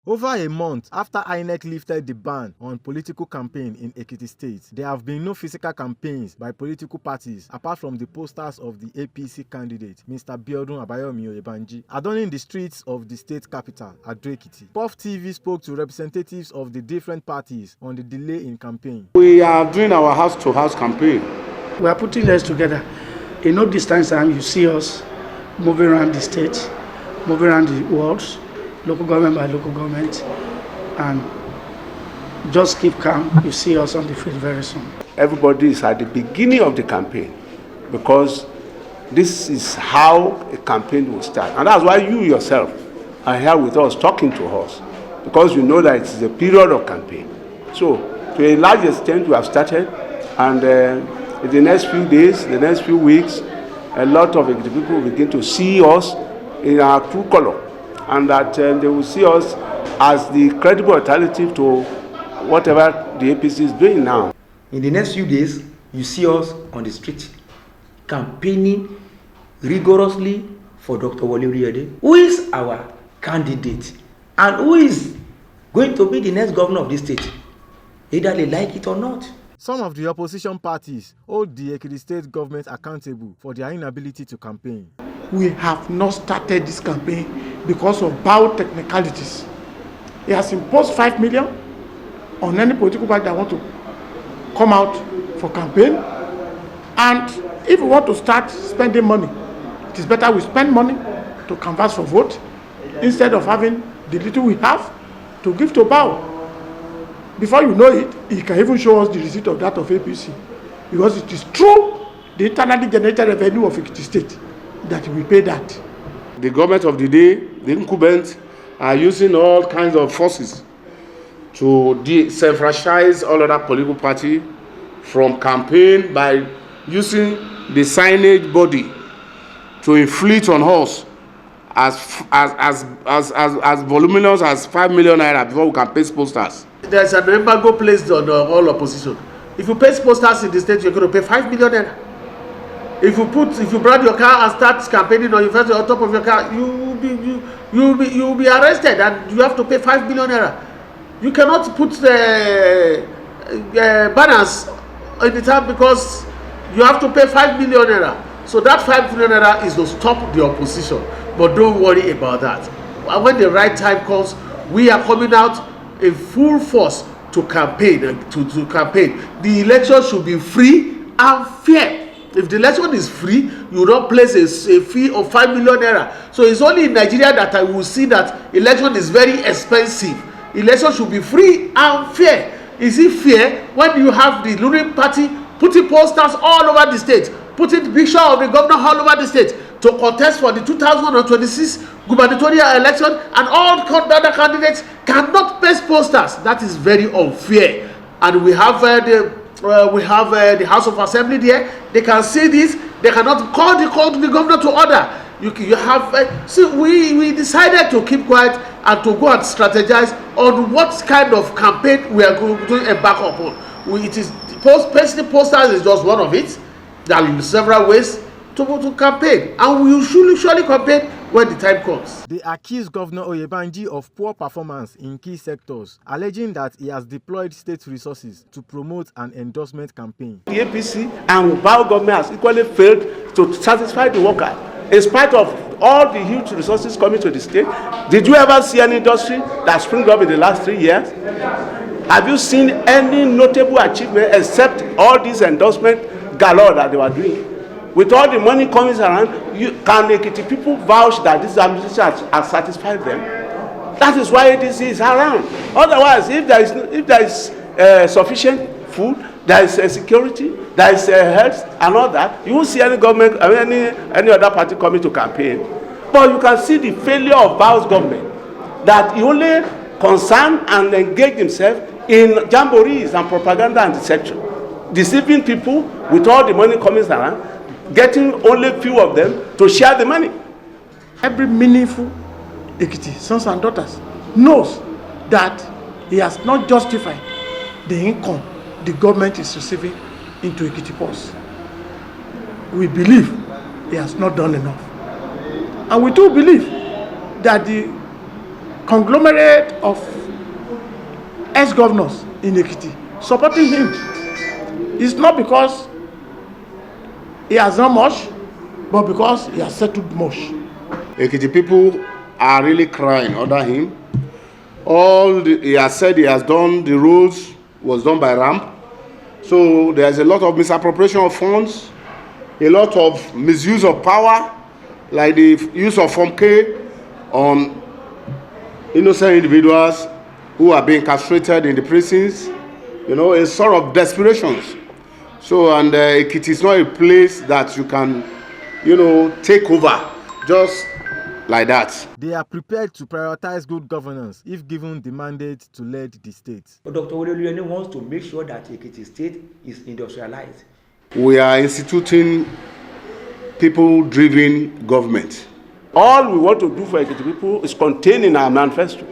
Over a month after INEC lifted the ban on political campaign in Ekiti State, there have been no physical campaigns by political parties apart from the posters of the APC candidate, Mr. Biodun Abayomi Oyebanji, adorning the streets of the state capital, Ekiti. Puff TV spoke to representatives of the different parties on the delay in campaign. We are doing our house-to-house campaign. We are putting us together. In no distance time, you see us moving around the state, moving around the wards, local government by local government, and just keep calm. You see us on the field very soon. Everybody is at the beginning of the campaign because this is how a campaign will start. And that's why you yourself are here with us, talking to us, because you know that it is a period of campaign. So, to a large extent, we have started, and in the next few days, the next few weeks, a lot of the people will begin to see us in our true color, and that they will see us as the credible alternative to whatever the APC is doing now. In the next few days, you see us on the street campaigning rigorously for Dr. Wole Oríyọdé, who is our candidate and who is going to be the next governor of this state, either they like it or not. Some of the opposition parties hold the Ekiti State government accountable for their inability to campaign. We have not started this campaign because of bad technicalities. He has imposed 5 million on any political party that want to come out for campaign. And if we want to start spending money, it is better we spend money to canvass for vote instead of having the little we have to give to Bao. Before you know it, he can even show us the receipt of that of APC, because it is true, the internally generated revenue of Ekiti State, that we pay that. The government of the day, the incumbents, are using all kinds of forces to disenfranchise all other political parties from campaign by using the signage body to inflict on us as voluminous as 5 million naira before we can paste posters. There's an embargo placed on all opposition. If you paste posters in the state, you're going to pay 5 million naira. If you brand your car and start campaigning on top of your car, you'll be arrested and you have to pay 5 million naira. You cannot put the banners in the town because you have to pay 5 million naira. So that 5 million naira is to stop the opposition. But don't worry about that. When the right time comes, we are coming out in full force to campaign. To campaign. The election should be free and fair. If the election is free, you don't place a fee of 5 million naira. So it's only in Nigeria that I will see that election is very expensive. Election should be free and fair. Is it fair when you have the ruling party putting posters all over the state, putting the picture of the governor all over the state to contest for the 2026 gubernatorial election, and all other candidates cannot paste posters? That is very unfair. And we have the House of Assembly there. They can see this. They cannot call the governor to order. You have so we decided to keep quiet and to go and strategize on what kind of campaign we are going to embark upon. Pasting posters is just one of it. There are several ways to campaign, and we will surely campaign when the time comes. They accuse Governor Oyebanji of poor performance in key sectors, alleging that he has deployed state resources to promote an endorsement campaign. The APC and Bao government has equally failed to satisfy the worker. In spite of all the huge resources coming to the state, did you ever see any industry that sprung up in the last 3 years? Have you seen any notable achievement except all these endorsement galore that they were doing? With all the money coming around, can Ekiti people vouch that this administration has satisfied them? That is why this is around. Otherwise, if there is sufficient food, there is security, there is health and all that, you won't see any government, any other party coming to campaign. But you can see the failure of Bao's government, that he only concerned and engaged himself in jamborees and propaganda and deception, deceiving people with all the money coming around, getting only few of them to share the money. Every meaningful Ekiti sons and daughters knows that he has not justified the income the government is receiving into Ekiti purse. We believe he has not done enough. And we do believe that the conglomerate of ex-governors in Ekiti supporting him. It's not because he has done much, but because he has settled much. Ekiti people are really crying under him. He has said he has done, the roads was done by ramp. So there's a lot of misappropriation of funds, a lot of misuse of power, like the use of Form K on innocent individuals who are being castrated in the prisons. You know, a sort of desperations. So, and Ekiti is not a place that you can, you know, take over just like that. They are prepared to prioritize good governance if given the mandate to lead the state. But Dr. Oluyede wants to make sure that Ekiti State is industrialized. We are instituting people-driven government. All we want to do for Ekiti people is contained in our manifesto.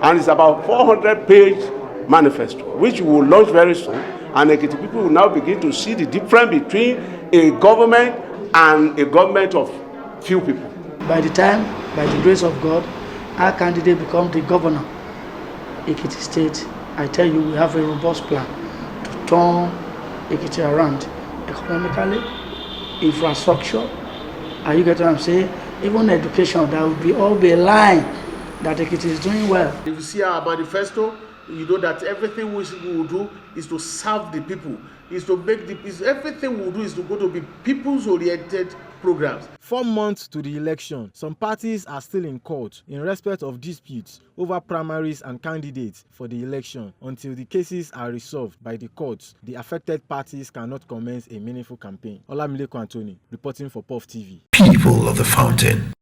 And it's about 400-page manifesto, which we will launch very soon. And Ekiti people will now begin to see the difference between a government and a government of few people. By the time, by the grace of God, our candidate becomes the governor, Ekiti State, I tell you, we have a robust plan to turn Ekiti around economically, infrastructure. Are you getting what I'm saying? Even education, that will all be a line that Ekiti is doing well. If you see our manifesto, you know that everything we will do is to serve the people, is to make everything we will do is to go to be people's-oriented programs. 4 months to the election, some parties are still in court in respect of disputes over primaries and candidates for the election. Until the cases are resolved by the courts, the affected parties cannot commence a meaningful campaign. Olamileko Anthony, reporting for Puff TV. People of the Fountain.